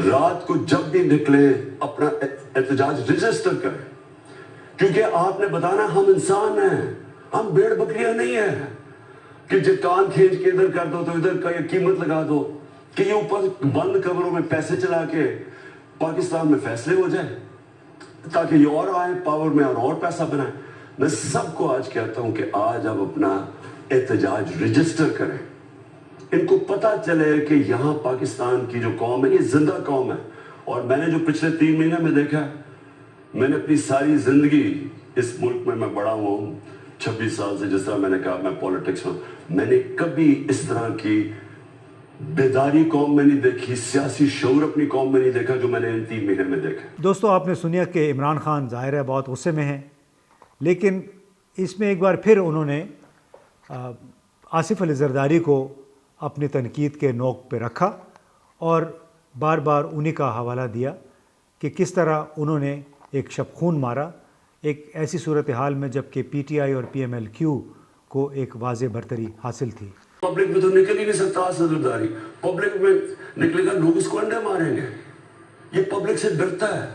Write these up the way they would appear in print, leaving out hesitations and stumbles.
رات کو جب بھی نکلے اپنا احتجاج رجسٹر کریں, کیونکہ آپ نے بتانا ہم انسان ہیں, ہم بھیڑ بکریاں نہیں ہیں کہ جو کان کھینچ کے ادھر کر دو تو ادھر کا یہ قیمت لگا دو کہ یہ اوپر بند کمروں میں پیسے چلا کے پاکستان میں فیصلے ہو جائے تاکہ یہ اور آئے پاور میں اور پیسہ بنائے. میں سب کو آج کہتا ہوں کہ آج آپ اپنا احتجاج رجسٹر کریں. ان کو پتا چلے کہ یہاں پاکستان کی جو قوم ہے یہ زندہ قوم ہے. اور میں نے جو پچھلے 3 مہینے میں دیکھا, میں نے اپنی ساری زندگی اس ملک میں بڑا ہوں 26 سال سے, جس طرح میں نے کہا میں پولیٹکس میں, میں نے کبھی اس طرح کی بیداری قوم میں نہیں دیکھی, سیاسی شعور اپنی قوم میں نہیں دیکھا جو میں نے ان 3 مہینے میں دیکھا. دوستو, آپ نے سنیا کہ عمران خان ظاہر ہے بہت غصے میں ہیں, لیکن اس میں ایک بار پھر انہوں نے آصف علی زرداری کو اپنی تنقید کے نوک پہ رکھا اور بار بار انہی کا حوالہ دیا کہ کس طرح انہوں نے ایک شب خون مارا ایک ایسی صورتحال میں جب کہ پی ٹی آئی اور پی ایم ایل کیو کو ایک واضح برتری حاصل تھی. پبلک میں تو نکل ہی نہیں سکتا آصف زرداری. پبلک میں نکلے گا لوگ اس کو انڈے ماریں گے. یہ پبلک سے ڈرتا ہے,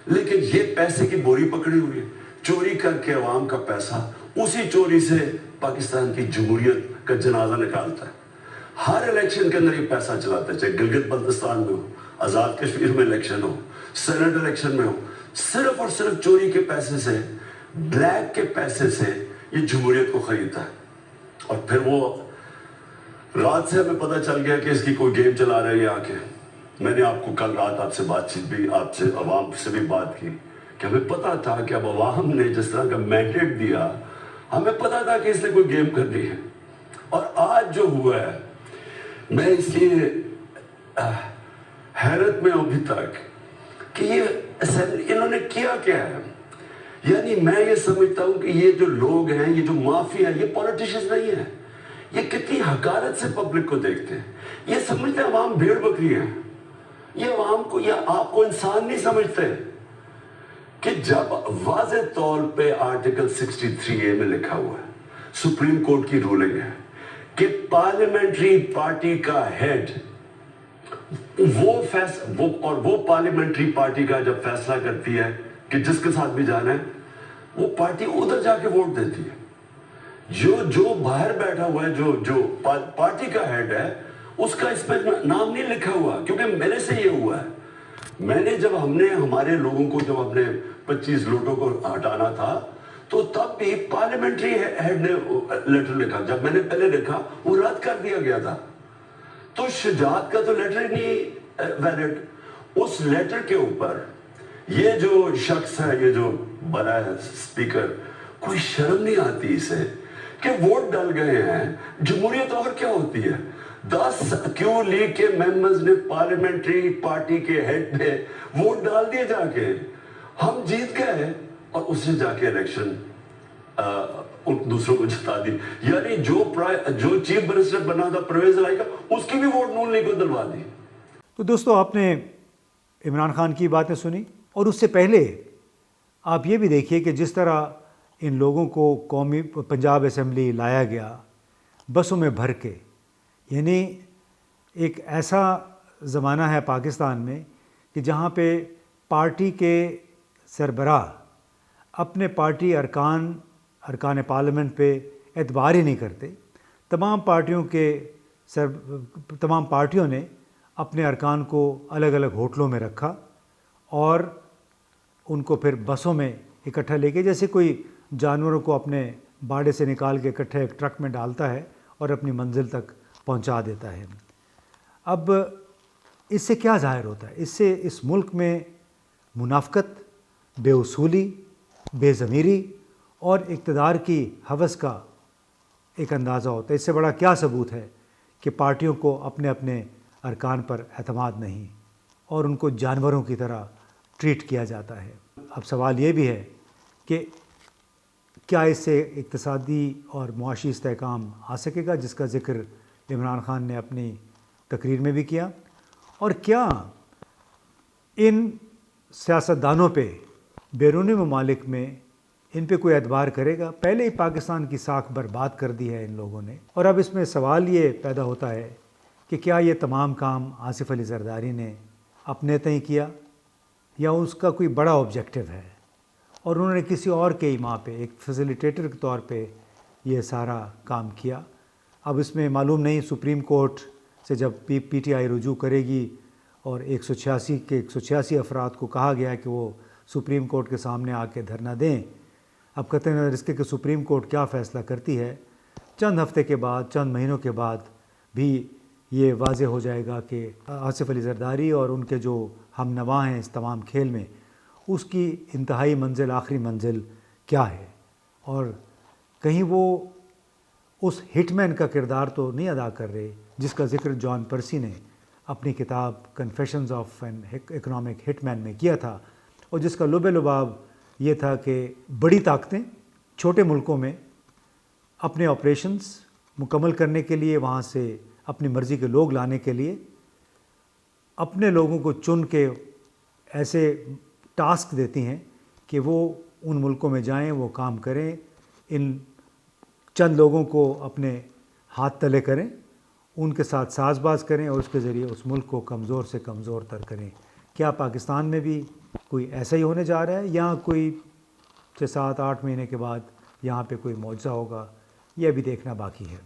لیکن یہ پیسے کی بوری پکڑی ہوئی ہے, چوری کر کے عوام کا پیسہ, اسی چوری سے پاکستان کی جمہوریت کا جنازہ نکالتا ہے. ہر الیکشن کے اندر یہ پیسہ چلاتا ہے, چاہے گلگت بلتستان میں ہو, آزاد کشمیر میں الیکشن ہو, سینٹ الیکشن میں ہو, صرف اور صرف چوری کے پیسے سے, بلیک کے پیسے سے یہ جمہوریت کو خریدتا ہے. اور پھر وہ رات سے ہمیں پتہ چل گیا کہ اس کی کوئی گیم چلا رہے ہیں آ کے. میں نے آپ کو کل رات آپ سے بات چیت بھی, آپ سے عوام سے بھی بات کی کہ ہمیں پتا تھا کہ اب عوام نے جس طرح کا مینڈیٹ دیا, ہمیں پتا تھا کہ اس نے کوئی گیم کرنی ہے. اور آج جو ہوا ہے, میں اس لیے حیرت میں ہوں ابھی تک کہ یہ انہوں نے کیا کیا ہے. یعنی میں یہ سمجھتا ہوں کہ یہ جو لوگ ہیں, یہ جو مافیا ہیں, یہ پولیٹیشنز نہیں ہیں. یہ کتنی حقارت سے پبلک کو دیکھتے ہیں. یہ سمجھتے ہیں عوام بھیڑ بکری ہیں. یہ عوام کو یا آپ کو انسان نہیں سمجھتے کہ جب واضح طور پہ آرٹیکل 63A میں لکھا ہوا ہے, سپریم کورٹ کی رولنگ ہے کہ پارلیمنٹری پارٹی کا ہیڈ وہ پارلیمنٹری پارٹی کا جب فیصلہ کرتی ہے کہ جس کے ساتھ بھی جانا ہے, وہ پارٹی ادھر جا کے ووٹ دیتی ہے. جو باہر بیٹھا ہوا ہے, جو پارٹی کا ہیڈ ہے, اس کا اس پہ نام نہیں لکھا ہوا. کیونکہ میرے سے یہ ہوا ہے, میں نے جب ہم نے ہمارے لوگوں کو جب اپنے 25 لوٹوں کو ہٹانا تھا تو تب بھی پارلیمنٹری ہیڈ نے لیٹر لکھا. جب میں نے پہلے لکھا وہ رد کر دیا گیا تھا. تو شجاعت کا تو لیٹر ہی نہیں ویلڈ. اس لیٹر کے اوپر یہ جو شخص ہے, یہ جو بنا ہے اسپیکر, کوئی شرم نہیں آتی اسے کہ ووٹ ڈال گئے ہیں. جمہوریت اور کیا ہوتی ہے؟ 10 کیوں لیگ کے ممبرز نے پارلیمنٹری پارٹی کے ہیڈ پہ ووٹ ڈال دیے جا کے, ہم جیت گئے, اور اس سے جا کے الیکشن دوسروں کو جتا دی. یعنی جو چیف منسٹر بنا تھا پرویز الہی کا, اس کی بھی ووٹ نون لیگ کو دلوا دی. تو دوستو, آپ نے عمران خان کی باتیں سنی, اور اس سے پہلے آپ یہ بھی دیکھیے کہ جس طرح ان لوگوں کو قومی پنجاب اسمبلی لایا گیا بسوں میں بھر کے. یعنی ایک ایسا زمانہ ہے پاکستان میں کہ جہاں پہ پارٹی کے سربراہ اپنے پارٹی ارکان پارلیمنٹ پہ اعتبار ہی نہیں کرتے. تمام پارٹیوں نے اپنے ارکان کو الگ الگ ہوٹلوں میں رکھا اور ان کو پھر بسوں میں اکٹھا لے کے, جیسے کوئی جانوروں کو اپنے باڑے سے نکال کے اکٹھے ایک ٹرک میں ڈالتا ہے اور اپنی منزل تک پہنچا دیتا ہے. اب اس سے کیا ظاہر ہوتا ہے؟ اس سے اس ملک میں منافقت, بے اصولی, بے ضمیری اور اقتدار کی ہوس کا ایک اندازہ ہوتا ہے. اس سے بڑا کیا ثبوت ہے کہ پارٹیوں کو اپنے اپنے ارکان پر اعتماد نہیں اور ان کو جانوروں کی طرح ٹریٹ کیا جاتا ہے. اب سوال یہ بھی ہے کہ کیا اس سے اقتصادی اور معاشی استحکام آ سکے گا, جس کا ذکر عمران خان نے اپنی تقریر میں بھی کیا, اور کیا ان سیاستدانوں پہ بیرونی ممالک میں ان پہ کوئی اعتبار کرے گا؟ پہلے ہی پاکستان کی ساکھ برباد کر دی ہے ان لوگوں نے. اور اب اس میں سوال یہ پیدا ہوتا ہے کہ کیا یہ تمام کام آصف علی زرداری نے اپنے تئیں کیا یا اس کا کوئی بڑا آبجیکٹو ہے اور انہوں نے کسی اور کے ایما پہ ایک فیسیلیٹیٹر کے طور پہ یہ سارا کام کیا. اب اس میں معلوم نہیں سپریم کورٹ سے جب پی ٹی آئی رجوع کرے گی اور 186 افراد کو کہا گیا کہ وہ سپریم کورٹ کے سامنے آ کے دھرنا دیں. اب قطع نظر اس کے کہ سپریم کورٹ کیا فیصلہ کرتی ہے، چند ہفتے کے بعد، چند مہینوں کے بعد بھی یہ واضح ہو جائے گا کہ آصف علی زرداری اور ان کے جو ہم نوا ہیں اس تمام کھیل میں، اس کی انتہائی منزل، آخری منزل کیا ہے. اور کہیں وہ اس ہٹ مین کا کردار تو نہیں ادا کر رہے جس کا ذکر جان پرسی نے اپنی کتاب کنفیشنز آف این اکنامک ہٹ مین میں کیا تھا، اور جس کا لب لباب یہ تھا کہ بڑی طاقتیں چھوٹے ملکوں میں اپنے آپریشنز مکمل کرنے کے لیے، وہاں سے اپنی مرضی کے لوگ لانے کے لیے اپنے لوگوں کو چن کے ایسے ٹاسک دیتی ہیں کہ وہ ان ملکوں میں جائیں، وہ کام کریں، ان چند لوگوں کو اپنے ہاتھ تلے کریں، ان کے ساتھ ساز باز کریں اور اس کے ذریعے اس ملک کو کمزور سے کمزور تر کریں. کیا پاکستان میں بھی کوئی ایسا ہی ہونے جا رہا ہے یا کوئی 6-7-8 مہینے کے بعد یہاں پہ کوئی معجزہ ہوگا؟ یہ ابھی دیکھنا باقی ہے.